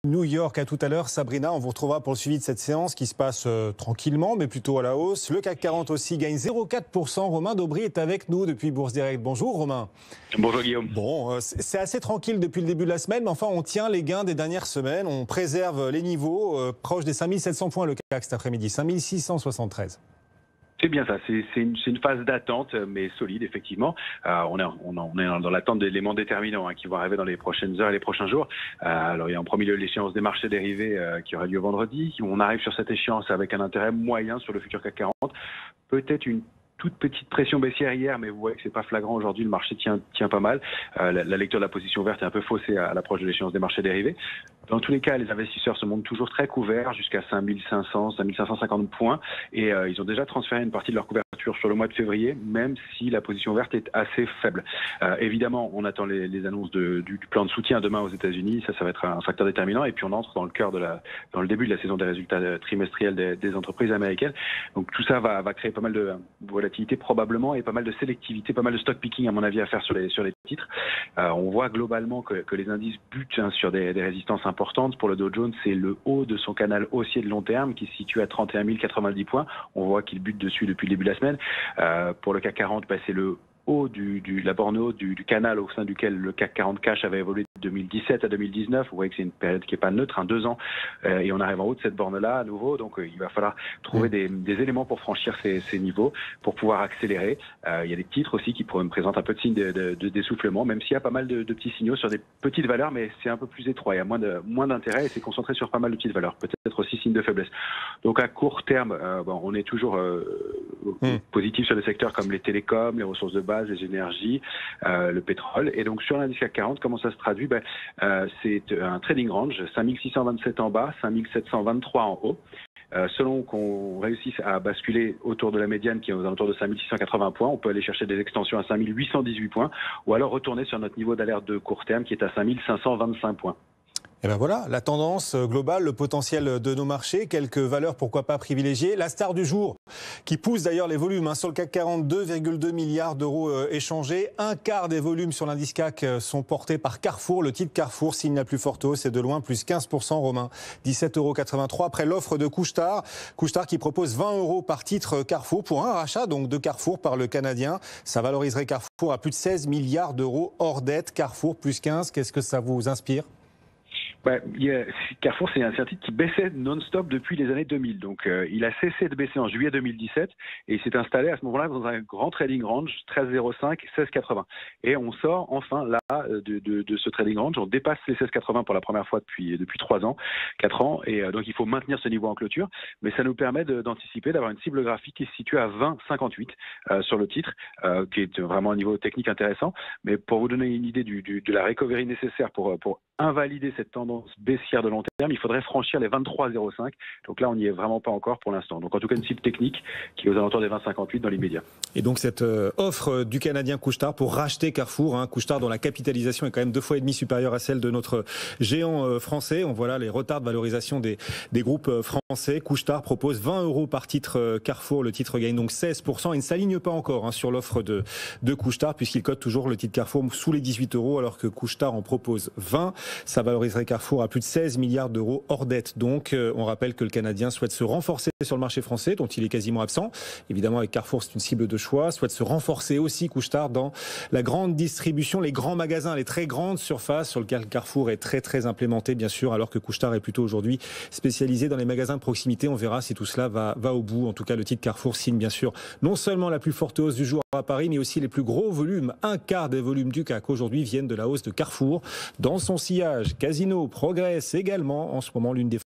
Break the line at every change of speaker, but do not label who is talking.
New York. À tout à l'heure, Sabrina, on vous retrouvera pour le suivi de cette séance qui se passe tranquillement, mais plutôt à la hausse. Le CAC 40 aussi gagne 0,4%. Romain Daubry est avec nous depuis Bourse Direct. Bonjour Romain.
Bonjour Guillaume.
Bon, c'est assez tranquille depuis le début de la semaine, mais enfin on tient les gains des dernières semaines. On préserve les niveaux proches des 5700 points le CAC cet après-midi, 5673.
C'est bien ça, c'est une phase d'attente, mais solide, effectivement. On est dans l'attente d'éléments déterminants qui vont arriver dans les prochaines heures et les prochains jours. Alors, il y a en premier lieu l'échéance des marchés dérivés qui aura lieu vendredi. On arrive sur cette échéance avec un intérêt moyen sur le futur CAC 40. Peut-être une toute petite pression baissière hier, mais vous voyez que c'est pas flagrant aujourd'hui. Le marché tient pas mal. La lecture de la position verte est un peu faussée à l'approche de l'échéance des marchés dérivés. Dans tous les cas, les investisseurs se montrent toujours très couverts jusqu'à 5500, 5550 points. Et ils ont déjà transféré une partie de leur couverture sur le mois de février, même si la position verte est assez faible. Évidemment, on attend les annonces du plan de soutien demain aux États-Unis. Ça va être un facteur déterminant. Et puis on entre dans le début de la saison des résultats trimestriels des entreprises américaines. Donc tout ça va créer pas mal de volatilité probablement et pas mal de sélectivité, pas mal de stock picking à mon avis à faire sur les titres. On voit globalement que les indices butent sur des résistances importantes. Pour le Dow Jones, c'est le haut de son canal haussier de long terme qui se situe à 31 090 points. On voit qu'il bute dessus depuis le début de la semaine. Pour le CAC 40, c'est le haut la borne haute du canal au sein duquel le CAC 40 cash avait évolué de 2017 à 2019. Vous voyez que c'est une période qui n'est pas neutre, 2 ans, et on arrive en haut de cette borne-là à nouveau. Donc il va falloir trouver des éléments pour franchir ces niveaux, pour pouvoir accélérer. Il y a des titres aussi qui me présentent un peu de signes d'essoufflement, même s'il y a pas mal de petits signaux sur des petites valeurs, mais c'est un peu plus étroit. Il y a moins d'intérêt et c'est concentré sur pas mal de petites valeurs. Peut-être aussi signe de faiblesse. Donc à court terme, on est toujours positif sur des secteurs comme les télécoms, les ressources de base, les énergies, le pétrole. Et donc sur l'indice CAC 40, comment ça se traduit? C'est un trading range, 5627 en bas, 5723 en haut. Selon qu'on réussisse à basculer autour de la médiane qui est aux alentours de 5680 points, on peut aller chercher des extensions à 5818 points ou alors retourner sur notre niveau d'alerte de court terme qui est à 5525 points.
Et ben voilà, la tendance globale, le potentiel de nos marchés, quelques valeurs pourquoi pas privilégiées. La star du jour qui pousse d'ailleurs les volumes sur le CAC 40, 2,2 milliards d'euros échangés. Un quart des volumes sur l'indice CAC sont portés par Carrefour. Le titre Carrefour signe la plus forte hausse, c'est de loin plus 15%, Romain, 17,83 € après l'offre de Couche-Tard. Couche-Tard qui propose 20 € par titre Carrefour pour un rachat donc de Carrefour par le Canadien. Ça valoriserait Carrefour à plus de 16 milliards d'euros hors dette. Carrefour plus 15, qu'est-ce que ça vous inspire?
Carrefour, c'est un titre qui baissait non-stop depuis les années 2000. Donc, il a cessé de baisser en juillet 2017 et il s'est installé à ce moment-là dans un grand trading range, 13,05, 16,80. Et on sort enfin là de ce trading range. On dépasse les 16,80 pour la première fois depuis 3 ans, 4 ans. Et donc, il faut maintenir ce niveau en clôture. Mais ça nous permet d'anticiper, d'avoir une cible graphique qui se situe à 20,58 sur le titre, qui est vraiment un niveau technique intéressant. Mais pour vous donner une idée de la recovery nécessaire pour invalider cette tendance baissière de long terme, il faudrait franchir les 23,05. Donc là, on n'y est vraiment pas encore pour l'instant. Donc en tout cas, une cible technique qui est aux alentours des 20,58 dans l'immédiat.
Et donc cette offre du Canadien Couche-Tard pour racheter Carrefour, Couche-Tard dont la capitalisation est quand même 2,5 fois supérieure à celle de notre géant français. On voit là les retards de valorisation des groupes français. Couche-Tard propose 20 € par titre Carrefour. Le titre gagne donc 16%. Il ne s'aligne pas encore sur l'offre de Couche-Tard puisqu'il cote toujours le titre Carrefour sous les 18 € alors que Couche-Tard en propose 20. Ça valoriserait Carrefour à plus de 16 milliards d'euros hors dette. Donc, on rappelle que le Canadien souhaite se renforcer sur le marché français, dont il est quasiment absent. Évidemment, avec Carrefour, c'est une cible de choix. Souhaite se renforcer aussi, Couche-Tard, dans la grande distribution, les grands magasins, les très grandes surfaces sur lesquelles Carrefour est très, très implémenté, bien sûr, alors que Couche-Tard est plutôt aujourd'hui spécialisé dans les magasins de proximité. On verra si tout cela va au bout. En tout cas, le titre Carrefour signe, bien sûr, non seulement la plus forte hausse du jour à Paris, mais aussi les plus gros volumes. Un quart des volumes du CAC aujourd'hui viennent de la hausse de Carrefour. Dans son sillage, Casino progresse également en ce moment, l'une des